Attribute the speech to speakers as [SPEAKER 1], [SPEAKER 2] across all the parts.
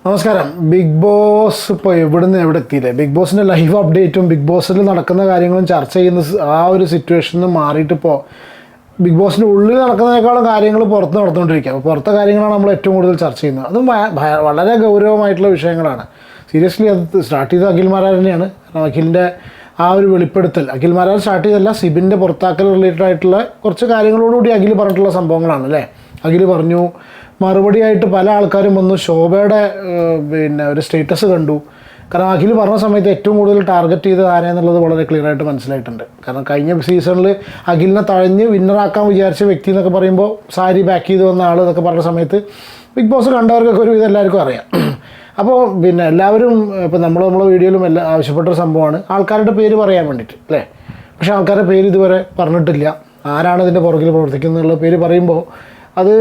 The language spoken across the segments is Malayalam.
[SPEAKER 1] നമസ്കാരം. ബിഗ് ബോസ് ഇപ്പോൾ എവിടുന്ന് എവിടെ എത്തിയില്ലേ? ബിഗ് ബോസിൻ്റെ ലൈവ് അപ്ഡേറ്റും ബിഗ് ബോസിൽ നടക്കുന്ന കാര്യങ്ങളും ചർച്ച ചെയ്യുന്ന ആ ഒരു സിറ്റുവേഷനിൽ മാറിയിട്ട് ഇപ്പോൾ ബിഗ് ബോസിൻ്റെ ഉള്ളിൽ നടക്കുന്നതിനേക്കാളും കാര്യങ്ങൾ പുറത്ത് നടന്നുകൊണ്ടിരിക്കുക. അപ്പോൾ പുറത്തെ കാര്യങ്ങളാണ് നമ്മൾ ഏറ്റവും കൂടുതൽ ചർച്ച ചെയ്യുന്നത്. അതും വളരെ ഗൗരവമായിട്ടുള്ള വിഷയങ്ങളാണ്. സീരിയസ്ലി അത് സ്റ്റാർട്ട് ചെയ്തത് അഖിൽ മാരാർ തന്നെയാണ്. അഖിലിൻ്റെ ആ ഒരു വെളിപ്പെടുത്തൽ അഖിൽ മാരാർ സ്റ്റാർട്ട് ചെയ്തല്ല, സിബിൻ്റെ പുറത്താക്കൽ റിലേറ്റഡ് ആയിട്ടുള്ള കുറച്ച് കാര്യങ്ങളോടുകൂടി അഖിൽ പറഞ്ഞിട്ടുള്ള സംഭവങ്ങളാണ് അല്ലേ. അഖിൽ പറഞ്ഞു, മറുപടിയായിട്ട് പല ആൾക്കാരും വന്നു ശോഭയുടെ ഒരു സ്റ്റേറ്റസ് കണ്ടു. കാരണം അഖിൽ പറഞ്ഞ സമയത്ത് ഏറ്റവും കൂടുതൽ ടാർഗറ്റ് ചെയ്ത് ആരെന്നുള്ളത് വളരെ ക്ലിയർ ആയിട്ട് മനസ്സിലായിട്ടുണ്ട്. കാരണം കഴിഞ്ഞ സീസണിൽ അഖിലിനെ തഴഞ്ഞ് വിന്നറാക്കാൻ വിചാരിച്ച വ്യക്തി എന്നൊക്കെ പറയുമ്പോൾ സാരി ബാക്ക് ചെയ്ത് വന്ന ആൾ എന്നൊക്കെ പറഞ്ഞ സമയത്ത് ബിഗ് ബോസ് കണ്ടവർക്കൊക്കെ ഒരു ഇതെല്ലാവർക്കും അറിയാം. അപ്പോൾ എല്ലാവരും ഇപ്പോൾ നമ്മളെ വീഡിയോയിലും എല്ലാം ആവശ്യപ്പെട്ടൊരു സംഭവമാണ് ആൾക്കാരുടെ പേര് പറയാൻ വേണ്ടിയിട്ട് അല്ലേ. പക്ഷേ ആൾക്കാരുടെ പേര് ഇതുവരെ പറഞ്ഞിട്ടില്ല. ആരാണ് ഇതിൻ്റെ പുറകിൽ പ്രവർത്തിക്കുന്നുള്ള പേര് പറയുമ്പോൾ അത്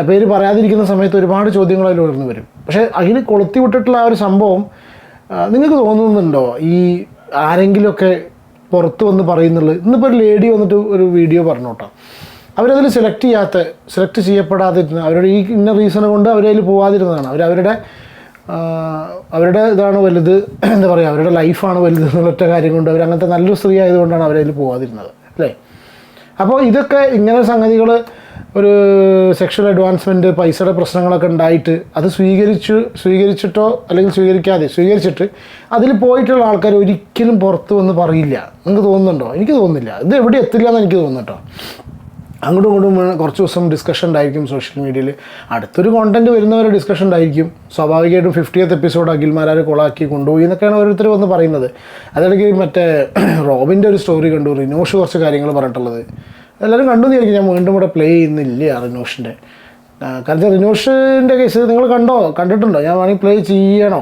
[SPEAKER 1] പേര് പറയാതിരിക്കുന്ന സമയത്ത് ഒരുപാട് ചോദ്യങ്ങൾ അതിൽ ഉയർന്നു വരും. പക്ഷേ അതിൽ കൊളുത്തി വിട്ടിട്ടുള്ള ആ ഒരു സംഭവം നിങ്ങൾക്ക് തോന്നുന്നുണ്ടോ ഈ ആരെങ്കിലുമൊക്കെ പുറത്ത് വന്ന് പറയുന്നുള്ളത്? ഇന്നിപ്പോൾ ഒരു ലേഡി വന്നിട്ട് ഒരു വീഡിയോ പറഞ്ഞോട്ടോ, അവരതിൽ സെലക്ട് ചെയ്യപ്പെടാതിരുന്ന അവരുടെ ഈ ഇന്ന റീസൺ കൊണ്ട് അവരതിൽ പോകാതിരുന്നതാണ്. അവരുടെ ഇതാണ് വലുത്, എന്താ പറയുക, അവരുടെ ലൈഫാണ് വലുത് എന്നുള്ളൊറ്റ കാര്യം കൊണ്ട് അവരങ്ങനത്തെ നല്ലൊരു സ്ത്രീ ആയതുകൊണ്ടാണ് അവരതിൽ പോകാതിരുന്നത് അല്ലേ. അപ്പോൾ ഇതൊക്കെ ഇങ്ങനെ സംഗതികൾ, ഒരു സെക്ഷൽ അഡ്വാൻസ്മെൻറ്റ്, പൈസയുടെ പ്രശ്നങ്ങളൊക്കെ ഉണ്ടായിട്ട് അത് സ്വീകരിച്ചിട്ടോ അല്ലെങ്കിൽ സ്വീകരിച്ചിട്ട് അതിൽ പോയിട്ടുള്ള ആൾക്കാർ ഒരിക്കലും പുറത്ത് വന്ന് പറയില്ല. നിങ്ങൾക്ക് തോന്നുന്നുണ്ടോ? എനിക്ക് തോന്നുന്നില്ല. ഇത് എവിടെ എത്തില്ല എന്ന് എനിക്ക് തോന്നുന്നു കേട്ടോ. അങ്ങോട്ടും ഇങ്ങോട്ടും കുറച്ച് ദിവസം ഡിസ്കഷൻ ഉണ്ടായിരിക്കും സോഷ്യൽ മീഡിയയിൽ. അടുത്തൊരു കോണ്ടൻറ്റ് വരുന്നവരെ ഡിസ്കഷൻ ഉണ്ടായിരിക്കും. സ്വാഭാവികമായിട്ടും 50th എപ്പിസോഡ് അഖിൽ മാരാർ കൊളാക്കി കൊണ്ടുപോയി എന്നൊക്കെയാണ് ഓരോരുത്തർ വന്ന് പറയുന്നത്. അതിനിടയ്ക്ക് മറ്റേ റോബിൻ്റെ ഒരു സ്റ്റോറി കണ്ടു, റിനോഷ് കുറച്ച് കാര്യങ്ങൾ പറഞ്ഞിട്ടുള്ളത് എല്ലാവരും കണ്ടു എന്നായിരിക്കും. ഞാൻ വീണ്ടും ഇവിടെ പ്ലേ ചെയ്യുന്നില്ല റിനോഷിൻ്റെ. കാരണം റിനോഷിൻ്റെ കേസ് നിങ്ങൾ കണ്ടിട്ടുണ്ടോ? ഞാൻ വേണമെങ്കിൽ പ്ലേ ചെയ്യണോ?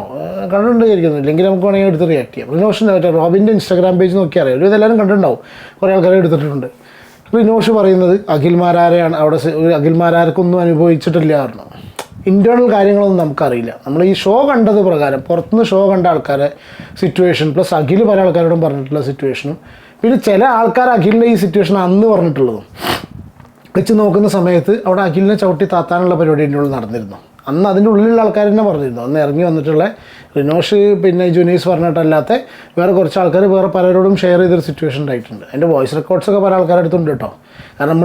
[SPEAKER 1] കണ്ടിട്ടുണ്ടായിരിക്കുന്നു. ഇല്ലെങ്കിൽ നമുക്ക് വേണമെങ്കിൽ എടുത്ത് റിയാക്ട് ചെയ്യാം. റിനോഷിൻ്റെ മറ്റേ റോബിൻ്റെ ഇൻസ്റ്റാഗ്രാം പേജ് നോക്കിയാൽ അറിയാം. ഇതെല്ലാവരും കണ്ടിട്ടുണ്ടാവും, കുറേ ആൾക്കാരെ എടുത്തിട്ടുണ്ട്. റിനോഷ് പറയുന്നത് അഖിൽ മാരാരെയാണ് അവിടെ അഖിൽ മാരാർക്കൊന്നും അനുഭവിച്ചിട്ടില്ല പറഞ്ഞു. ഇൻറ്റേർണൽ കാര്യങ്ങളൊന്നും നമുക്കറിയില്ല. നമ്മൾ ഈ ഷോ കണ്ടത് പ്രകാരം, പുറത്തുനിന്ന് ഷോ കണ്ട ആൾക്കാരെ സിറ്റുവേഷൻ പ്ലസ് അഖിൽ പല ആൾക്കാരോടും പറഞ്ഞിട്ടുള്ള സിറ്റുവേഷനും പിന്നെ ചില ആൾക്കാർ അഖിലിൻ്റെ ഈ സിറ്റുവേഷൻ അന്ന് പറഞ്ഞിട്ടുള്ളതും വെച്ച് നോക്കുന്ന സമയത്ത് അവിടെ അഖിലിനെ ചവിട്ടി താത്താനുള്ള പരിപാടി എൻ്റെ ഉള്ളിൽ നടന്നിരുന്നു. അന്ന് അതിൻ്റെ ഉള്ളിലുള്ള ആൾക്കാർ തന്നെ പറഞ്ഞിരുന്നു. അന്ന് ഇറങ്ങി വന്നിട്ടുള്ള റിനോഷ് പിന്നെ ജുനീസ് പറഞ്ഞിട്ടല്ലാത്ത വേറെ കുറച്ച് ആൾക്കാർ വേറെ പലരോടും ഷെയർ ചെയ്തൊരു സിറ്റുവേഷൻ ഉണ്ടായിട്ടുണ്ട്. എൻ്റെ വോയിസ് റെക്കോർഡ്സൊക്കെ പല ആൾക്കാരുടെ അടുത്തുണ്ട് കേട്ടോ. കാരണം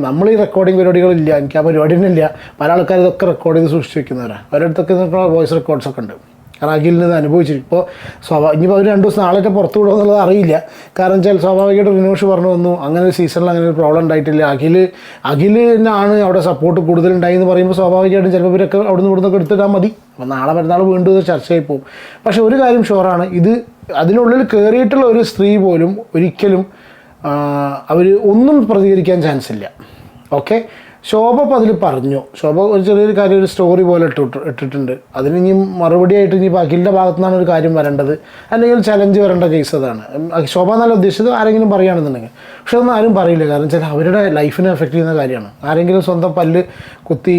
[SPEAKER 1] നമ്മൾ ഈ റെക്കോർഡിങ് പരിപാടികളില്ല, എനിക്ക് ആ പരിപാടി തന്നെ ഇല്ല. പല ആൾക്കാർ ഇതൊക്കെ റെക്കോർഡ് ചെയ്ത് സൂക്ഷിച്ച് വെക്കുന്നവരാണ്. അവരുടെ അടുത്തൊക്കെ വോയിസ് റെക്കോർഡ്സൊക്കെ ഉണ്ട്. കാരണം അഖിലിൽ നിന്ന് അനുഭവിച്ചിരിക്കും. ഇപ്പോൾ ഇനിയിപ്പോൾ അവർ 2 ദിവസം നാളെ പുറത്തു വിടുക എന്നുള്ളത് അറിയില്ല. കാരണം വെച്ചാൽ സ്വാഭാവികമായിട്ട് റിനോഷ് പറഞ്ഞു വന്നു അങ്ങനെ ഒരു സീസണിൽ അങ്ങനെ ഒരു പ്രോബ്ലം ഉണ്ടായിട്ടില്ല, അഖിലിനാണ് അവിടെ സപ്പോർട്ട് കൂടുതലുണ്ടായി എന്ന് പറയുമ്പോൾ സ്വാഭാവികമായിട്ടും ചിലപ്പോൾ ഇവരൊക്കെ അവിടുന്ന് ഇവിടുന്നൊക്കെ എടുത്തിട്ടാൽ മതി. അപ്പോൾ നാളെ മറ്റന്നാൾ വീണ്ടും ഇത് ചർച്ചയായി പോകും. പക്ഷേ ഒരു കാര്യം ഷുവറാണ്, ഇത് അതിനുള്ളിൽ കയറിയിട്ടുള്ള ഒരു സ്ത്രീ പോലും ഒരിക്കലും അവർ ഒന്നും പ്രതികരിക്കാൻ ചാൻസ് ഇല്ല. ഓക്കെ, ശോഭ അപ്പോൾ അതിൽ പറഞ്ഞു. ശോഭ ഒരു ചെറിയൊരു കാര്യം ഒരു സ്റ്റോറി പോലെ ഇട്ടിട്ടുണ്ട്. അതിന് ഇനി മറുപടിയായിട്ട് ഇനി അഖിലിൻ്റെ ഭാഗത്തു നിന്നാണ് ഒരു കാര്യം വരേണ്ടത്, അല്ലെങ്കിൽ ചലഞ്ച് വരേണ്ട കേസ് അതാണ്. ശോഭ എന്നല്ല ഉദ്ദേശിച്ചത്, ആരെങ്കിലും പറയുകയാണെന്നുണ്ടെങ്കിൽ. പക്ഷെ അതൊന്നും ആരും പറയില്ല. കാരണം വെച്ചാൽ അവരുടെ ലൈഫിനെ എഫക്റ്റ് ചെയ്യുന്ന കാര്യമാണ്. ആരെങ്കിലും സ്വന്തം പല്ല് കുത്തി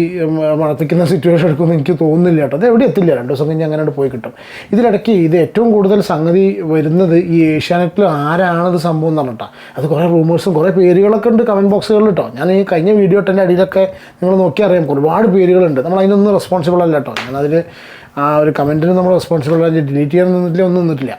[SPEAKER 1] മണപ്പിക്കുന്ന സിറ്റുവേഷൻ എടുക്കുമെന്ന് എനിക്ക് തോന്നുന്നില്ല കേട്ടോ. അത് എവിടെ എത്തില്ല, 2 ദിവസം കഴിഞ്ഞ് അങ്ങനെ പോയി കിട്ടും. ഇതിലിടയ്ക്ക് ഇത് ഏറ്റവും കൂടുതൽ സംഗതി വരുന്നത് ഈ ഏഷ്യാനെറ്റിൽ ആരാണത് സംഭവം എന്ന് പറഞ്ഞിട്ടാണ്. അത് കുറേ റൂമേഴ്സും കുറേ പേരുകളൊക്കെ ഉണ്ട് കമൻറ്റ് ബോക്സുകളിൽ കേട്ടോ. ഞാൻ ഈ കഴിഞ്ഞ വീഡിയോ ഇട്ടതിൻ്റെ അടിയിലൊക്കെ നിങ്ങൾ നോക്കി അറിയാം, ഒരുപാട് പേരുകളുണ്ട്. നമ്മൾ അതിനൊന്നും റെസ്പോൺസിബിൾ അല്ല കേട്ടോ. ഞാനതിൽ ആ ഒരു കമൻറ്റിന് നമ്മൾ റെസ്പോൺസിബിൾ അല്ല. ഡിലീറ്റ് ചെയ്യാൻ നിന്നിട്ടില്ല, ഒന്നും നിന്നിട്ടില്ല.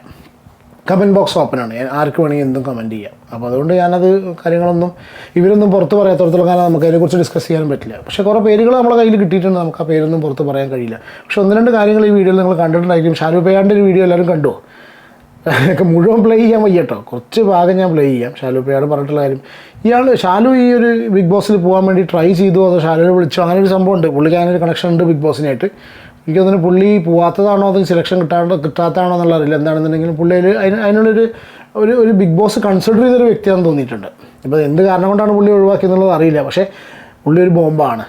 [SPEAKER 1] കമൻറ്റ് ബോക്സ് ഓപ്പണാണ്, ആർക്ക് വേണമെങ്കിൽ എന്തും കമൻറ്റ് ചെയ്യാം. അപ്പോൾ അതുകൊണ്ട് ഞാനത് കാര്യങ്ങളൊന്നും ഇവരൊന്നും പുറത്ത് പറയാത്തടത്തോളം കാലം നമുക്ക് അതിനെക്കുറിച്ച് ഡിസ്കസ് ചെയ്യാനും പറ്റില്ല. പക്ഷേ കുറേ പേരുകൾ നമ്മളെ കയ്യിൽ കിട്ടിയിട്ടുണ്ട്, നമുക്ക് ആ പേരൊന്നും പുറത്ത് പറയാൻ കഴിയില്ല. പക്ഷേ 1-2 കാര്യങ്ങൾ ഈ വീഡിയോയിൽ നിങ്ങൾ കണ്ടിട്ടുണ്ടായിരിക്കും. ഷാലു പേയാൻ്റെ ഒരു വീഡിയോ എല്ലാവരും കണ്ടോ? മുഴുവൻ പ്ലേ ചെയ്യാൻ വയ്യ കേട്ടോ, കുറച്ച് ഭാഗം ഞാൻ പ്ലേ ചെയ്യാം. ഷാലു പേയാട് പറഞ്ഞിട്ടുള്ള കാര്യം, ഷാലു ഈ ഒരു ബിഗ് ബോസിൽ പോകാൻ വേണ്ടി ട്രൈ ചെയ്തു, അതോ ഷാലുവിനെ വിളിച്ചു, അങ്ങനെ ഒരു സംഭവം ഉണ്ട്. പുള്ളിക്ക് അങ്ങനെ ഒരു കണക്ഷൻ ഉണ്ട് ബിഗ് ബോസിനായിട്ട്. എനിക്ക് തോന്നുന്നു പുള്ളി പോവാത്തതാണോ അതിന് സെലക്ഷൻ കിട്ടാത്തതാണോ എന്നുള്ള അറിയില്ല. എന്താണെന്നുണ്ടെങ്കിലും പുള്ളി അതിനുള്ളൊരു ഒരു ബിഗ് ബോസ് കൺസിഡർ ചെയ്തൊരു വ്യക്തിയാണെന്ന് തോന്നിയിട്ടുണ്ട്. ഇപ്പോൾ എന്ത് കാരണം കൊണ്ടാണ് പുള്ളി ഒഴിവാക്കിയെന്നുള്ളത് അറിയില്ല. പക്ഷേ പുള്ളി ഒരു ബോംബാണ്,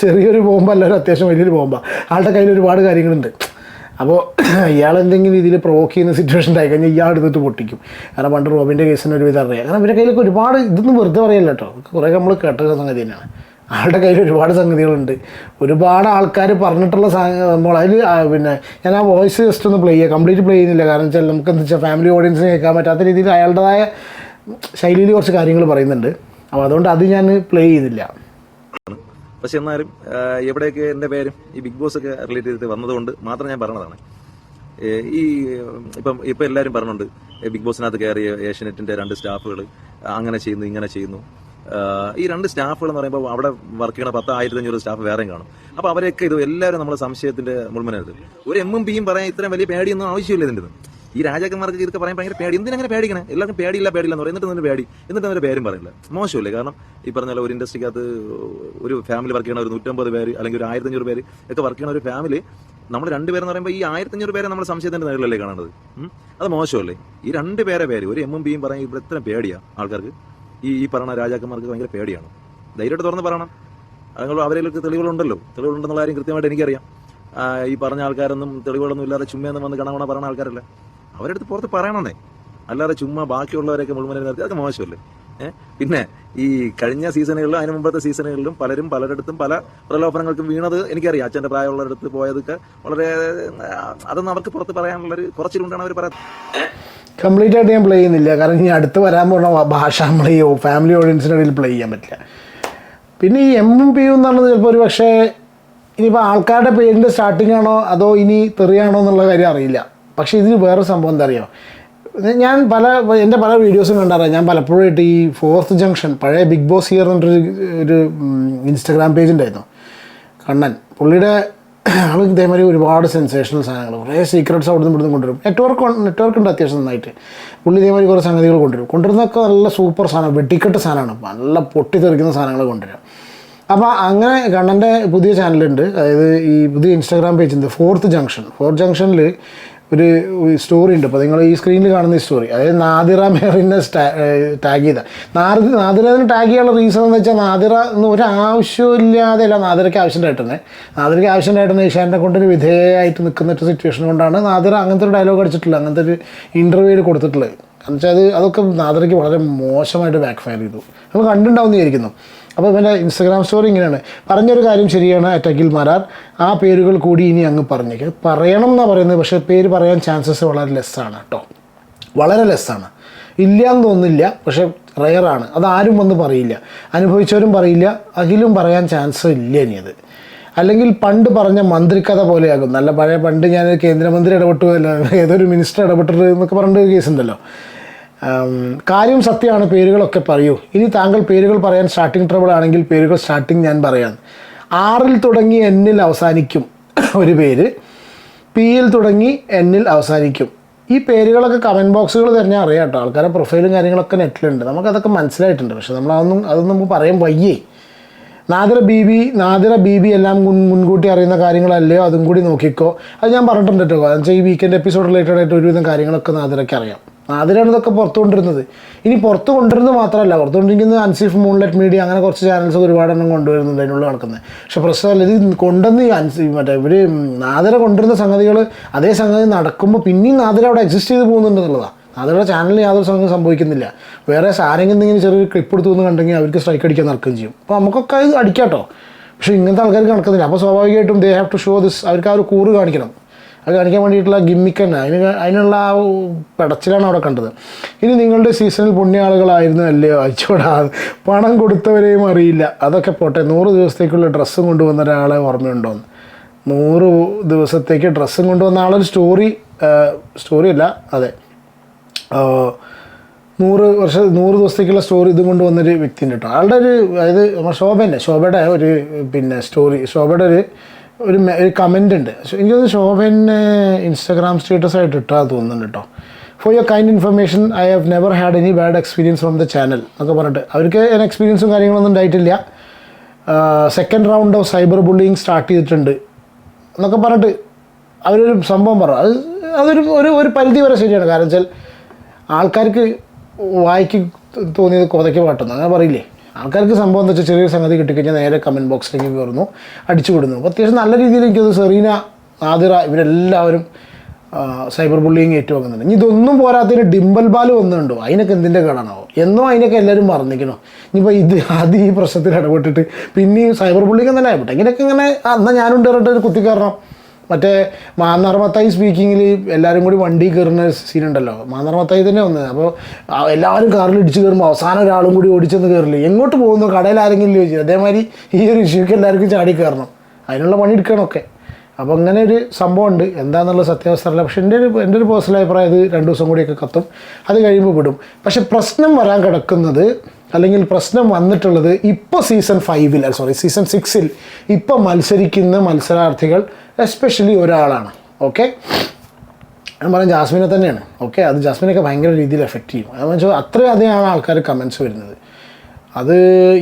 [SPEAKER 1] ചെറിയൊരു ബോംബല്ല, ഒരു അത്യാവശ്യം വലിയൊരു ബോംബാണ്. ആളുടെ കയ്യിൽ ഒരുപാട് കാര്യങ്ങളുണ്ട്. അപ്പോൾ ഇയാൾ എന്തെങ്കിലും രീതിയിൽ പ്രൊവോക്ക് ചെയ്യുന്ന സിറ്റുവേഷൻ ഉണ്ടായി കഴിഞ്ഞാൽ ഇയാൾ എടുത്തിട്ട് പൊട്ടിക്കും. കാരണം പണ്ട് റോബിൻ്റെ കേസിന് ഒരു വിധം അറിയാം. കാരണം ഇവരുടെ കയ്യിലൊക്കെ ഒരുപാട്, ഇതൊന്നും വെറുതെ പറയല്ല കേട്ടോ, കുറേ നമ്മൾ കേട്ട സംഗതി തന്നെയാണ്. ആളുടെ കയ്യിൽ ഒരുപാട് സംഗതികളുണ്ട്, ഒരുപാട് ആൾക്കാർ പറഞ്ഞിട്ടുള്ള സംഭവങ്ങൾ. അതിൽ ഞാൻ ആ വോയിസ് ജസ്റ്റ് ഒന്ന് പ്ലേ ചെയ്യുക, കംപ്ലീറ്റ് പ്ലേ ചെയ്യുന്നില്ല. കാരണം വെച്ചാൽ നമുക്ക് എന്താ വെച്ചാൽ ഫാമിലി ഓഡിയൻസിന് കേൾക്കാൻ പറ്റാത്ത രീതിയിൽ അയാളുടേതായ ശൈലിയിൽ കുറച്ച് കാര്യങ്ങൾ പറയുന്നുണ്ട്. അപ്പോൾ അതുകൊണ്ട് അത് ഞാൻ പ്ലേ ചെയ്യുന്നില്ല.
[SPEAKER 2] പക്ഷെ എന്നാലും എവിടെയൊക്കെ എൻ്റെ പേരും ഈ ബിഗ് ബോസ് ഒക്കെ റിലേറ്റ് ചെയ്തിട്ട് വന്നതുകൊണ്ട് മാത്രം ഞാൻ പറഞ്ഞതാണ്. ഈ ഇപ്പം എല്ലാവരും പറഞ്ഞുണ്ട് ബിഗ് ബോസിനകത്ത് കയറിയ ഏഷ്യാനെറ്റിൻ്റെ 2 സ്റ്റാഫുകൾ അങ്ങനെ ചെയ്യുന്നു ഇങ്ങനെ ചെയ്യുന്നു. ഈ 2 സ്റ്റാഫുകൾ എന്ന് പറയുമ്പോൾ അവിടെ വർക്ക് ചെയ്യണ 10,500 സ്റ്റാഫ് വേറെയും കാണും. അപ്പോൾ അവരെയൊക്കെ ഇത് എല്ലാവരും നമ്മളെ സംശയത്തിന്റെ മുൾമുനത്ത്. ഒരു MMPയും പറയാൻ ഇത്രയും വലിയ പേടിയൊന്നും ആവശ്യമില്ല ഇതിൻ്റെ. ഈ രാജാക്കന്മാർക്ക് ഇതൊക്കെ പറയാൻ ഭയങ്കര പേടി. എന്തിനങ്ങനെ പേടിക്കണേ? എല്ലാവർക്കും പേടിയില്ല എന്ന് പറയും. എന്നിട്ട് പേടി, എന്നിട്ട് അതിന്റെ പേരും പറയില്ല. മോശമല്ലേ? കാരണം ഈ പറഞ്ഞ ഒരു ഇൻഡസ്ട്രിക്കകത്ത് ഒരു ഫാമിലി വർക്ക് ചെയ്യണ ഒരു 150 പേര് അല്ലെങ്കിൽ ഒരു 1,500 പേര് ഒക്കെ വർക്ക് ചെയ്യണ ഒരു ഫാമിലി, നമ്മൾ 2 പേരെന്ന് പറയുമ്പോൾ ഈ 1,500 പേരെ നമ്മൾ സംശയത്തിന്റെ നേരിലല്ലേ കാണുന്നത്. അത് മോശമല്ലേ? ഈ 2 പേരെ പേര് ഒരു MMPയും പറയാൻ ഇവിടെ എത്ര പേടിയാ ആൾക്കാർക്ക്. ഈ പറഞ്ഞ രാജാക്കന്മാർക്ക് ഭയങ്കര പേടിയാണ്. ധൈര്യമായിട്ട് തുറന്ന് പറയണം. അവരിലൊക്കെ തെളിവുകളുണ്ടെന്നുള്ള കാര്യം കൃത്യമായിട്ട് എനിക്കറിയാം. ഈ പറഞ്ഞ ആൾക്കാരൊന്നും തെളിവുകളൊന്നും ഇല്ലാതെ ചുമ്മയൊന്നും വന്ന് കണവണ പറയുന്ന ആൾക്കാരല്ല. അവരുടെ അടുത്ത് പുറത്ത് പറയണമെന്നേ, അല്ലാതെ ചുമ്മാ ബാക്കിയുള്ളവരൊക്കെ മുൾമുനയിൽ നിർത്തി അതൊക്കെ മോശമല്ലേ? പിന്നെ ഈ കഴിഞ്ഞ സീസണുകളിലും അതിന് മുമ്പത്തെ സീസണുകളിലും പലരും പലരിടത്തും പല പ്രലോഭനങ്ങൾക്കും വീണത് എനിക്കറിയാം. അച്ഛൻ്റെ പ്രായമുള്ളവരടുത്ത് പോയതൊക്കെ വളരെ അതൊന്നും അവർക്ക് പുറത്ത് പറയാനുള്ളൊരു കുറച്ചിലുണ്ടാണ് അവർ പറയാം.
[SPEAKER 1] കംപ്ലീറ്റ് ആയിട്ട് ഞാൻ പ്ലേ ചെയ്യുന്നില്ല, കാരണം ഇനി അടുത്ത് വരാൻ പോകുന്ന ഭാഷ നമ്മൾ ഈ ഫാമിലി ഓഡിയൻസിൻ്റെ ഇടയിൽ പ്ലേ ചെയ്യാൻ പറ്റില്ല. പിന്നെ ഈ MMP എന്ന് പറഞ്ഞത് ചിലപ്പോൾ ഒരു പക്ഷേ ഇനിയിപ്പോൾ ആൾക്കാരുടെ പേരിൻ്റെ സ്റ്റാർട്ടിംഗ് ആണോ അതോ ഇനി തെറിയാണോ എന്നുള്ള കാര്യം അറിയില്ല. പക്ഷേ ഇതിന് വേറെ സംഭവം എന്താ അറിയോ, ഞാൻ എൻ്റെ പല വീഡിയോസും കണ്ടറിയാം. ഞാൻ പലപ്പോഴായിട്ട് ഈ 4th ജംഗ്ഷൻ പഴയ ബിഗ് ബോസ് ഹിയർ എന്നൊരു ഇൻസ്റ്റഗ്രാം പേജ് ഉണ്ടായിരുന്നു, കണ്ണൻ. പുള്ളിയുടെ ആൾ ഇതേമാതിരി ഒരുപാട് സെൻസേഷണൽ സാധനങ്ങൾ, കുറേ സീക്രട്സ് അവിടെ നിന്ന് ഇവിടുന്ന് കൊണ്ടുവരും. നെറ്റ്വർക്ക് ഉണ്ട് അത്യാവശ്യം നന്നായിട്ട്. പുള്ളി ഇതേമാതിരി കുറേ സംഗതികൾ കൊണ്ടുവരുന്നതൊക്കെ നല്ല സൂപ്പർ സാധനം, വെട്ടിക്കെട്ട് സാധനമാണ്, നല്ല പൊട്ടിത്തെറിക്കുന്ന സാധനങ്ങൾ കൊണ്ടുവരും. അപ്പോൾ അങ്ങനെ കണ്ണൻ്റെ പുതിയ ചാനലുണ്ട്, അതായത് ഈ പുതിയ ഇൻസ്റ്റാഗ്രാം പേജ് ഉണ്ട് 4th ജംഗ്ഷനിൽ ഒരു സ്റ്റോറി ഉണ്ട്. അപ്പോൾ നിങ്ങൾ ഈ സ്ക്രീനിൽ കാണുന്ന ഈ സ്റ്റോറി, അതായത് നാദിറ മെഹറിനെ ടാഗ് ചെയ്ത നാദിറനെ ടാഗ് ചെയ്യാനുള്ള റീസൺ എന്ന് വെച്ചാൽ നാദിറ എന്ന് ഒരു ആവശ്യമില്ലാതെ അല്ല, നാദിറയ്ക്ക് ആവശ്യമായിട്ടാണ് ഏഷ്യാനെ കൊണ്ടൊരു വിധേയമായിട്ട് നിൽക്കുന്ന ഒരു സിറ്റുവേഷൻ കൊണ്ടാണ് നാദിറ അങ്ങനത്തെ ഒരു ഡയലോഗ് അടിച്ചിട്ടുള്ളത്, അങ്ങനത്തെ ഒരു ഇൻ്റർവ്യൂവിൽ കൊടുത്തിട്ടുള്ളത്. എന്ന് വെച്ചാൽ അതൊക്കെ നാദിറയ്ക്ക് വളരെ മോശമായിട്ട് ബാക്ക് ഫയർ ചെയ്തു. നമ്മൾ കണ്ടിട്ടുണ്ടാവുമെന്ന് വിചാരിക്കുന്നു. അപ്പോൾ ഇവൻ്റെ ഇൻസ്റ്റഗ്രാം സ്റ്റോറി ഇങ്ങനെയാണ്: പറഞ്ഞൊരു കാര്യം ശരിയാണ്, അറ്റക്കിൽ മാരാർ, ആ പേരുകൾ കൂടി ഇനി അങ്ങ് പറഞ്ഞേക്ക്. പറയണം എന്നാണ് പറയുന്നത്, പക്ഷേ പേര് പറയാൻ ചാൻസസ് വളരെ ലെസ്സാണ് കേട്ടോ, വളരെ ലെസ്സാണ്. ഇല്ല എന്ന് തോന്നുന്നില്ല, പക്ഷേ റെയറാണ്. അതാരും വന്ന് പറയില്ല, അനുഭവിച്ചവരും പറയില്ല, അഖിലും പറയാൻ ചാൻസ് ഇല്ല ഇനി അത്. അല്ലെങ്കിൽ പണ്ട് പറഞ്ഞ മന്ത്രിക്കഥ പോലെയാകും. നല്ല പഴയ പണ്ട് ഞാൻ കേന്ദ്രമന്ത്രി ഇടപെട്ടു, ഏതൊരു മിനിസ്റ്റർ ഇടപെട്ടത് എന്നൊക്കെ പറഞ്ഞിട്ട് കേസുണ്ടല്ലോ. കാര്യം സത്യമാണ്, പേരുകളൊക്കെ പറയൂ. ഇനി താങ്കൾ പേരുകൾ പറയാൻ സ്റ്റാർട്ടിങ് ട്രബിൾ ആണെങ്കിൽ പേരുകൾ സ്റ്റാർട്ടിങ് ഞാൻ പറയാം. 6ൽ തുടങ്ങി Nൽ അവസാനിക്കും ഒരു പേര്, Pയിൽ തുടങ്ങി Nൽ അവസാനിക്കും. ഈ പേരുകളൊക്കെ കമൻറ്റ് ബോക്സുകൾ തന്നെയാണ് അറിയാം കേട്ടോ. ആൾക്കാരുടെ പ്രൊഫൈലും കാര്യങ്ങളൊക്കെ നെറ്റിലുണ്ട്, നമുക്കതൊക്കെ മനസ്സിലായിട്ടുണ്ട്. പക്ഷെ അതൊന്നും നമുക്ക് പറയാൻ വയ്യേ. നാദിറ ബീബി എല്ലാം മുൻകൂട്ടി അറിയുന്ന കാര്യങ്ങളല്ലയോ, അതും കൂടി നോക്കിക്കോ. അത് ഞാൻ പറഞ്ഞിട്ടുണ്ട് കേട്ടോ. കാരണം വെച്ചാൽ ഈ വീക്കെൻഡ് എപ്പിസോഡ് റിലേറ്റഡ് ആയിട്ട് ഒരുവിധം കാര്യങ്ങളൊക്കെ നാദിറയ്ക്ക് അറിയാം. നാദിറാണ് ഇതൊക്കെ പുറത്തു കൊണ്ടിരുന്നത്. ഇനി പുറത്ത് കൊണ്ടുവരുന്നത് മാത്രമല്ല, പുറത്തു കൊണ്ടിരിക്കുന്നത് അൻസിഫ്, മൂൺലൈറ്റ് മീഡിയ, അങ്ങനെ കുറച്ച് ചാനൽസ് ഒരുപാടെണ്ണം കൊണ്ടുവരുന്നുണ്ട് അതിനുള്ള നടക്കുന്നത്. പക്ഷെ പ്രശ്നമല്ല, ഇത് കൊണ്ടുവന്ന് ഇവർ നാദിറ കൊണ്ടുവരുന്ന സംഗതികൾ അതേ സംഗതി നടക്കുമ്പോൾ പിന്നെയും നാദിറ അവിടെ എക്സിസ്റ്റ് ചെയ്ത് പോകുന്നുണ്ട് എന്നുള്ളതാണ്. നാദിറയുടെ ചാനലിൽ യാതൊരു സംഗതി സംഭവിക്കുന്നില്ല. വേറെ ആരെങ്കിലും എന്തെങ്കിലും ചെറിയൊരു ക്ലിപ്പ് എടുത്തു എന്ന് കണ്ടെങ്കിൽ അവർക്ക് സ്ട്രൈക്ക് അടിക്കാൻ നടക്കുകയും ചെയ്യും. അപ്പോൾ നമുക്കൊക്കെ അത് അടിക്കാട്ടോ. പക്ഷേ ഇങ്ങനത്തെ ആൾക്കാർക്ക് നടക്കുന്നില്ല. അപ്പോൾ സ്വാഭാവികമായിട്ടും they have to show this. അവർക്ക് ആ ഒരു കൂറ് കാണിക്കണം. അത് കാണിക്കാൻ വേണ്ടിയിട്ടുള്ള ഗിമ്മിക്ക് തന്നെ, അതിനുള്ള ആ പടച്ചിലാണ് അവിടെ കണ്ടത്. ഇനി നിങ്ങളുടെ സീസണിൽ പുണ്യ ആളുകളായിരുന്നു അല്ലയോ, അയച്ചോടാ, പണം കൊടുത്തവരെയും അറിയില്ല. അതൊക്കെ പോട്ടെ, 100 ദിവസത്തേക്കുള്ള ഡ്രസ്സും കൊണ്ടുവന്ന ഒരാളെ ഓർമ്മയുണ്ടോന്ന്? 100 ദിവസത്തേക്ക് ഡ്രസ്സും കൊണ്ടുവന്ന ആളൊരു സ്റ്റോറിയല്ല, അതെ, 100 ദിവസത്തേക്കുള്ള സ്റ്റോറി ഇതും കൊണ്ടുവന്നൊരു വ്യക്തി ഉണ്ട് കേട്ടോ. ആളുടെ അതായത് ശോഭയുടെ ഒരു സ്റ്റോറി, ശോഭയുടെ ഒരു കമൻ്റ് ഉണ്ട്. എനിക്കത് ശോഭനെ ഇൻസ്റ്റാഗ്രാം സ്റ്റേറ്റസ് ആയിട്ട് ഇട്ടാൽ തോന്നുന്നുണ്ട് കേട്ടോ. For your kind information, I have never had any bad experience from the channel എന്നൊക്കെ പറഞ്ഞിട്ട്. അവർക്ക് എക്സ്പീരിയൻസും കാര്യങ്ങളൊന്നും ഉണ്ടായിട്ടില്ല. 2nd round of cyber bullying start ചെയ്തിട്ടുണ്ട് എന്നൊക്കെ പറഞ്ഞിട്ട് അവരൊരു സംഭവം പറഞ്ഞു. അതൊരു പരിധി വരെ ശരിയാണ്. കാരണം വെച്ചാൽ ആൾക്കാർക്ക് വായിക്ക് തോന്നിയത് കൊതയ്ക്ക് പാട്ടുന്നു, അങ്ങനെ പറയില്ലേ. ആൾക്കാർക്ക് സംഭവം എന്താ വെച്ചാൽ ചെറിയൊരു സംഗതി കിട്ടിക്കഴിഞ്ഞാൽ നേരെ കമൻറ്റ് ബോക്സിലേക്ക് കയറുന്നു, അടിച്ചു വിടുന്നു. അപ്പോൾ അത്യാവശ്യം നല്ല രീതിയിൽ എനിക്കത് സെറീന, നാദിറ ഇവരെല്ലാവരും സൈബർ ബുള്ളിങ് ഏറ്റുവാങ്ങുന്നുണ്ട്. ഇനി ഇതൊന്നും പോരാത്തതിന് ഡിംബൽ ബാല് വന്നുണ്ടോ, അതിനൊക്കെ എന്തിൻ്റെ കേടാണോ? എന്നോ അതിനൊക്കെ എല്ലാവരും മറന്നിക്കണോ? ഇനിയിപ്പോൾ ആദ്യം ഈ പ്രശ്നത്തിൽ ഇടപെട്ടിട്ട് പിന്നെയും സൈബർ ബുള്ളിങ് എന്നല്ല ആയിട്ടെ ഇങ്ങനെയൊക്കെ ഇങ്ങനെ എന്നാൽ ഞാനുണ്ട് പറഞ്ഞിട്ട് ഒരു കുത്തിക്കയറണം മറ്റേ മാന്നാർമത്തായി സ്പീക്കിങ്ങിൽ എല്ലാവരും കൂടി വണ്ടി കയറുന്ന സീനുണ്ടല്ലോ, മാന്നാർമത്തായി തന്നെ വന്നത്. അപ്പോൾ എല്ലാവരും കാറിൽ ഇടിച്ച് കയറുമ്പോൾ അവസാനം ഒരാളും കൂടി ഓടിച്ചെന്ന് കയറില്ല. എങ്ങോട്ട് പോകുന്നു, കടയിൽ ആരെങ്കിലും ചോദിച്ചു. അതേമാതിരി ഈ ഒരു ഇഷ്യൂക്ക് എല്ലാവർക്കും ചാടി കയറണം, അതിനുള്ള പണി എടുക്കണമൊക്കെ. അപ്പോൾ അങ്ങനെ ഒരു സംഭവമുണ്ട്. എന്താണെന്നുള്ള സത്യാവസ്ഥ അറിയില്ല. പക്ഷേ എൻ്റെ ഒരു പേഴ്സണൽ അഭിപ്രായം ഇത് 2 ദിവസം കൂടിയൊക്കെ കത്തും, അത് കഴിയുമ്പോൾ വിടും. പക്ഷേ പ്രശ്നം വരാൻ കിടക്കുന്നത്, അല്ലെങ്കിൽ പ്രശ്നം വന്നിട്ടുള്ളത് ഇപ്പോൾ സീസൺ 6 ഇപ്പോൾ മത്സരിക്കുന്ന മത്സരാർത്ഥികൾ എസ്പെഷ്യലി ഒരാളാണ്. ഓക്കെ, ഞാൻ പറയാം ജാസ്മിനെ തന്നെയാണ്. ഓക്കെ, അത് ജാസ്മിനൊക്കെ ഭയങ്കര രീതിയിൽ എഫക്റ്റ് ചെയ്യും. അതെന്ന് വെച്ചാൽ അത്രയധികമാണ് ആൾക്കാർ കമൻസ് വരുന്നത്. അത്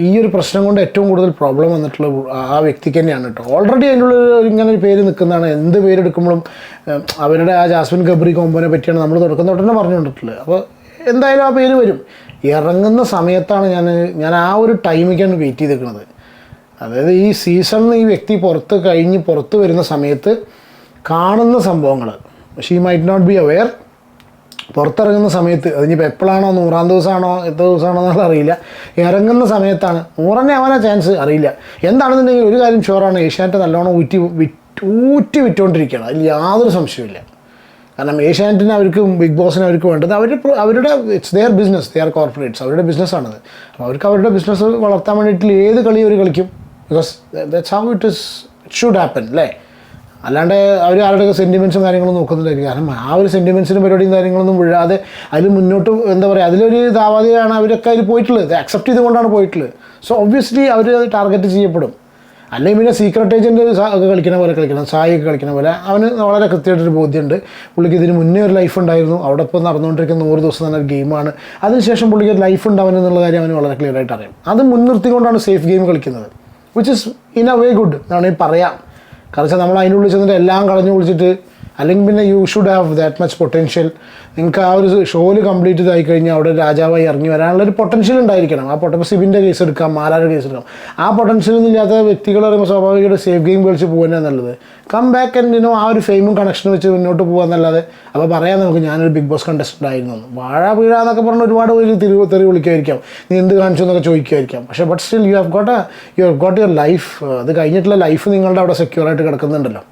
[SPEAKER 1] ഈ ഒരു പ്രശ്നം കൊണ്ട് ഏറ്റവും കൂടുതൽ പ്രോബ്ലം വന്നിട്ടുള്ള ആ വ്യക്തിക്ക് തന്നെയാണ് കേട്ടോ. ഓൾറെഡി അതിനുള്ള ഇങ്ങനെ ഒരു പേര് നിൽക്കുന്നതാണ്. എന്ത് പേരെടുക്കുമ്പോഴും അവരുടെ ആ ജാസ്മിൻ ഗബ്രി കോമ്പോനെ പറ്റിയാണ് നമ്മൾ തുടക്കം തൊട്ട് പറഞ്ഞുകൊണ്ടിട്ടുള്ളത്. അപ്പോൾ എന്തായാലും ആ പേര് വരും. ഇറങ്ങുന്ന സമയത്താണ് ഞാൻ ആ ഒരു ടൈമിലേക്കാണ് വെയിറ്റ് ചെയ്ത് നിൽക്കുന്നത്. അതായത് ഈ സീസണിൽ ഈ വ്യക്തി പുറത്ത് വരുന്ന സമയത്ത് കാണുന്ന സംഭവങ്ങൾ, she might not be aware. പുറത്തിറങ്ങുന്ന സമയത്ത് അതിനിപ്പോൾ എപ്പോഴാണോ, 100-ാം ദിവസമാണോ എത്ര ദിവസമാണോ എന്നുള്ള അറിയില്ല, ഇറങ്ങുന്ന സമയത്താണ് 100 തന്നെ ആവാനാ ചാൻസ്, അറിയില്ല. എന്താണെന്നുണ്ടെങ്കിൽ ഒരു കാര്യം ഷുവറാണ്, ഏഷ്യാനെറ്റ് നല്ലോണം ഊറ്റി വിറ്റുകൊണ്ടിരിക്കുകയാണ്, അതിൽ യാതൊരു സംശയമില്ല. കാരണം ഏഷ്യാനെറ്റിന് അവർക്ക്, ബിഗ് ബോസിന് അവർക്ക് വേണ്ടത് അവരുടെ it's their business, their corporates, അവരുടെ ബിസിനസ്സാണത്. അപ്പോൾ അവർക്ക് അവരുടെ ബിസിനസ് വളർത്താൻ വേണ്ടിയിട്ട് ഏത് കളി അവർ കളിക്കും. Because that's how it should happen അല്ലേ. അല്ലാണ്ട് അവർ ആരുടെയൊക്കെ സെൻറ്റിമെൻറ്റ്സും കാര്യങ്ങളും നോക്കുന്നുണ്ടായിരിക്കും. കാരണം ആ ഒരു സെൻറ്റിമെൻറ്റ്സിനും പരിപാടിയും കാര്യങ്ങളൊന്നും വീഴാതെ അതിൽ മുന്നോട്ട് എന്താ പറയുക, അതിലൊരു ഇതാവാതെയാണ് അവരൊക്കെ അതിൽ പോയിട്ടുള്ളത്, അക്സെപ്റ്റ് ചെയ്തുകൊണ്ടാണ് പോയിട്ടുള്ളത്. സോ ഒബ്വിയസ്ലി അവർ അത് ടാർഗറ്റ് ചെയ്യപ്പെടും. അല്ലെങ്കിൽ പിന്നെ സീക്രട്ട് ഏജൻറ്റ് ഒക്കെ കളിക്കുന്ന പോലെ കളിക്കണം, സായിയൊക്കെ കളിക്കുന്ന പോലെ. അവന് വളരെ കൃത്യമായിട്ടൊരു ബോധ്യമുണ്ട്. പുള്ളിക്ക് ഇതിന് മുന്നേ ഒരു ലൈഫ് ഉണ്ടായിരുന്നു, അവിടെ ഇപ്പോൾ നടന്നുകൊണ്ടിരിക്കുന്ന 100 ദിവസം തന്നെ ഒരു ഗെയിമാണ്. അതിനുശേഷം പുള്ളിക്ക് ഒരു ലൈഫ് ഉണ്ടാവുമെന്നുള്ള കാര്യം അവന് വളരെ ക്ലിയർ ആയിട്ട് അറിയാം. അത് മുൻനിർത്തിക്കൊണ്ടാണ് സേഫ് ഗെയിം കളിക്കുന്നത്, which is in a way good എന്നാണ് പറയാം. കാരണം വെച്ചാൽ നമ്മൾ അതിനുള്ളിൽ ചെന്നിട്ട് എല്ലാം കളഞ്ഞു കുളിച്ചിട്ട്, അല്ലെങ്കിൽ പിന്നെ you should have that much potential. നിങ്ങൾക്ക് ആ ഒരു ഷോയിൽ കംപ്ലീറ്റ് ഇതായി കഴിഞ്ഞാൽ അവിടെ രാജാവായി ഇറങ്ങി വരാനുള്ളൊരു പൊട്ടൻഷ്യൽ ഉണ്ടായിരിക്കണം. ആ സിബിൻ്റെ കേസ് എടുക്കാം, മാരാരുടെ കേസ് എടുക്കാം. ആ പൊട്ടൻഷ്യലൊന്നും ഇല്ലാത്ത വ്യക്തികൾ പറയുമ്പോൾ സ്വാഭാവികമായിട്ട് സേഫ് ഗെയിം കളിച്ച് പോകുക നല്ലത്. കം ബാക്ക് ആൻഡ് ആ ഒരു ഫെയിമും കണക്ഷനും വെച്ച് മുന്നോട്ട് പോകാമെന്നല്ലാതെ. അപ്പോൾ പറയാം നമുക്ക് ഞാനൊരു ബിഗ് ബോസ് കണ്ടസ്റ്റൻ്റ് ആയിരുന്നു, വാഴ വീഴ എന്നൊക്കെ പറഞ്ഞ് ഒരുപാട് പേര് തെറി വിളിക്കുമായിരിക്കാം, നീ എന്ത് കാണിച്ചു എന്നൊക്കെ ചോദിക്കുമായിരിക്കാം. പക്ഷേ but still you have got your life. അത് കഴിഞ്ഞിട്ടുള്ള ലൈഫ് നിങ്ങളുടെ അവിടെ സെക്യൂറായിട്ട് കിടക്കുന്നുണ്ടല്ലോ.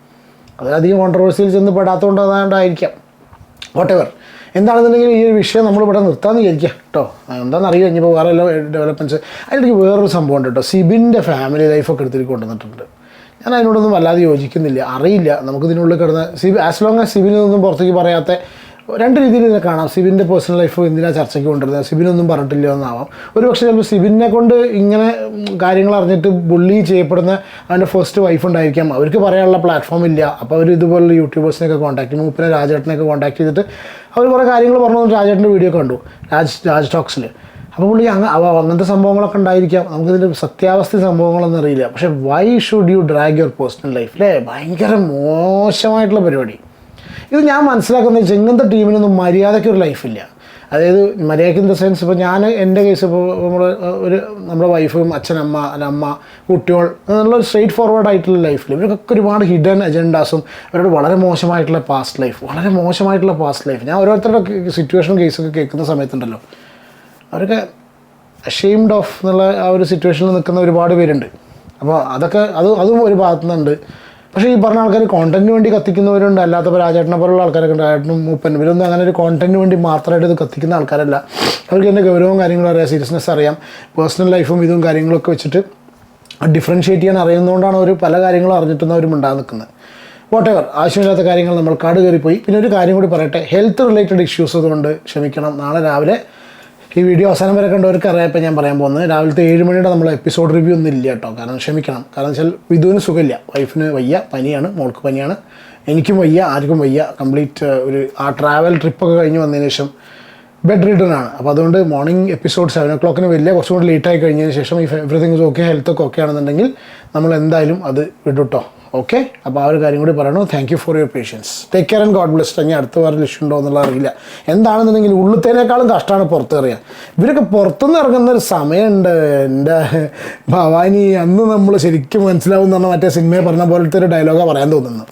[SPEAKER 1] അതിലധികം കോൺട്രവേഴ്സിയിൽ ചെന്ന് പെടാത്തതുകൊണ്ട് അതാണ്ടായിരിക്കാം. വോട്ടെവർ എന്താണെന്നുണ്ടെങ്കിൽ ഈ ഒരു വിഷയം നമ്മളിവിടെ നിർത്താമെന്ന് വിചാരിക്കുക കേട്ടോ. എന്താണെന്ന് അറിയില്ല, ഇനിയിപ്പോൾ വേറെ എല്ലാ ഡെവലപ്മെൻറ്റ്സ്. അതിലേക്ക് വേറൊരു സംഭവം ഉണ്ട് കേട്ടോ, സിബിൻ്റെ ഫാമിലി ലൈഫൊക്കെ എടുത്തിട്ട് കൊണ്ടുവന്നിട്ടുണ്ട്. ഞാൻ അതിനോടൊന്നും വല്ലാതെ യോജിക്കുന്നില്ല. അറിയില്ല, നമുക്കിതിനുള്ളിൽ കിടന്ന് ആസ് ലോങ് ആസ് സിബിനൊന്നും പുറത്തേക്ക് പറയാത്ത 2 രീതിയിൽ ഇതിനെ കാണാം. സിബിൻ്റെ പേഴ്സണൽ ലൈഫ് എന്തിനാണ് ചർച്ചയ്ക്ക് കൊണ്ടുവരുന്നത്, സിബിനൊന്നും പറഞ്ഞിട്ടില്ല എന്നാവാം. ഒരു പക്ഷേ ചിലപ്പോൾ സിബിനെ കൊണ്ട് ഇങ്ങനെ കാര്യങ്ങൾ അറിഞ്ഞിട്ട് ബുള്ളി ചെയ്യപ്പെടുന്ന അവൻ്റെ ഫസ്റ്റ് വൈഫ് ഉണ്ടായിരിക്കാം, അവർക്ക് പറയാനുള്ള പ്ലാറ്റ്ഫോം ഇല്ല. അപ്പോൾ അവർ ഇതുപോലുള്ള യൂട്യൂബേഴ്സിനെയൊക്കെ കോൺടാക്ട് ചെയ്യും, മൂപ്പിനെ രാജേട്ടനെയൊക്കെ കോൺടാക്ട് ചെയ്തിട്ട് അവർ കുറേ കാര്യങ്ങൾ പറഞ്ഞു. രാജേട്ടൻ്റെ വീഡിയോ കണ്ടു രാജ് ടോക്സിൽ. അപ്പോൾ പുള്ളി അങ്ങനത്തെ സംഭവങ്ങളൊക്കെ ഉണ്ടായിരിക്കാം. നമുക്കിതിൻ്റെ സത്യാവസ്ഥ സംഭവങ്ങളൊന്നും അറിയില്ല. പക്ഷേ why should you drag your personal life അല്ലേ? ഭയങ്കര മോശമായിട്ടുള്ള പരിപാടി. ഇത് ഞാൻ മനസ്സിലാക്കുന്നത് വെച്ചാൽ ഇങ്ങനത്തെ ടീമിനൊന്നും മര്യാദയ്ക്ക് ഒരു ലൈഫില്ല. അതായത് മര്യാദയ്ക്ക് ഇൻ ദ സെൻസ്, ഇപ്പോൾ ഞാൻ എൻ്റെ കേസ് ഇപ്പോൾ നമ്മുടെ വൈഫും അമ്മ കുട്ടികൾ എന്നുള്ള സ്ട്രെയിറ്റ് ഫോർവേഡ് ആയിട്ടുള്ള ലൈഫിൽ ഇവർക്കൊക്കെ ഒരുപാട് ഹിഡൻ അജൻഡാസും അവരുടെ വളരെ മോശമായിട്ടുള്ള പാസ്റ്റ് ലൈഫ്. ഞാൻ ഓരോരുത്തരുടെ സിറ്റുവേഷനും കേസൊക്കെ കേൾക്കുന്ന സമയത്തുണ്ടല്ലോ, അവരൊക്കെ അഷെയിംഡ് ഓഫ് എന്നുള്ള ആ ഒരു സിറ്റുവേഷനിൽ നിൽക്കുന്ന ഒരുപാട് പേരുണ്ട്. അപ്പോൾ അതും ഒരു ഭാഗത്തു നിന്നുണ്ട്. പക്ഷേ ഈ പറഞ്ഞ ആൾക്കാർ കോണ്ടന്റിന് വേണ്ടി കത്തിക്കുന്നവരുണ്ട്, അല്ലാത്തപ്പോൾ രാജേട്ടനെ പോലുള്ള ആൾക്കാരൊക്കെ ഉണ്ട്. രാജേട്ടനും മൂപ്പൻ ഇവരൊന്നും അങ്ങനെ ഒരു കോണ്ടന്റിന് വേണ്ടി മാത്രമായിട്ട് ഇത് കത്തിക്കുന്ന ആൾക്കാരല്ല. അവർക്ക് എൻ്റെ ഗൗരവവും കാര്യങ്ങളും അറിയാം, സീരിയസ്നെസ് അറിയാം, പേഴ്സണൽ ലൈഫും ഇതും കാര്യങ്ങളൊക്കെ വെച്ചിട്ട് ഡിഫറൻഷ്യേറ്റ് ചെയ്യാൻ അറിയുന്നതുകൊണ്ടാണ് അവർ പല കാര്യങ്ങളും അറിഞ്ഞിട്ടൊന്നും അവർ ഉണ്ടാകാൻ നിൽക്കുന്നത്. വോട്ടെവർ ആവശ്യമില്ലാത്ത കാര്യങ്ങൾ നമ്മൾ കാട് കയറിപ്പോയി. പിന്നെ ഒരു കാര്യം കൂടി പറയട്ടെ, ഹെൽത്ത് റിലേറ്റഡ് ഇഷ്യൂസ് അതുകൊണ്ട് ക്ഷമിക്കണം. നാളെ രാവിലെ ഈ വീഡിയോ അവസാനം വരെ കണ്ടവർക്ക് അറിയാം ഇപ്പോൾ ഞാൻ പറയാൻ പോകുന്നത്. രാവിലത്തെ 7 മണിയുടെ നമ്മൾ എപ്പിസോഡ് റിവ്യൂ ഒന്നും ഇല്ല കേട്ടോ. കാരണം ക്ഷമിക്കണം, കാരണം വെച്ചാൽ വിധുവിന് സുഖമില്ല, വൈഫിന് വയ്യ, പനിയാണ്, മോൾക്ക് പനിയാണ്, എനിക്കും വയ്യ, ആർക്കും വയ്യ. കംപ്ലീറ്റ് ആ ട്രാവൽ ട്രിപ്പൊക്കെ കഴിഞ്ഞ് വന്നതിന് ശേഷം ബെഡ് റിട്ടേൺ ആണ്. അപ്പോൾ അതുകൊണ്ട് മോർണിംഗ് എപ്പിസോഡ് 7 o'clock വലിയ കുറച്ചും കൂടി ലേറ്റായി കഴിഞ്ഞതിന് ശേഷം ഈ എവറിത്തിങ് ഇസ് ഓക്കെ, ഹെൽത്തൊക്കെ ഓക്കെ ആണെന്നുണ്ടെങ്കിൽ നമ്മൾ എന്തായാലും അത് വിടുട്ടോ. ഓക്കെ, അപ്പോൾ ആ ഒരു കാര്യം കൂടി പറയണു. Thank you for your patients. Take care and God bless. ഇനി അടുത്ത വേറെ ഇഷ്യൂ ഉണ്ടോ എന്നുള്ളത് അറിയില്ല. എന്താണെന്നുണ്ടെങ്കിൽ ഉള്ളിത്തേനേക്കാളും കഷ്ടമാണ് പുറത്ത് അറിയാം. ഇവരൊക്കെ പുറത്തുനിന്ന് ഇറങ്ങുന്ന ഒരു സമയമുണ്ട്. എൻ്റെ ഭവാനി, അന്ന് നമ്മൾ ശരിക്കും മനസ്സിലാവും എന്ന് പറഞ്ഞാൽ മറ്റേ സിനിമയെ പറഞ്ഞ പോലത്തെ ഒരു ഡയലോഗാണ് പറയാൻ തോന്നുന്നത്.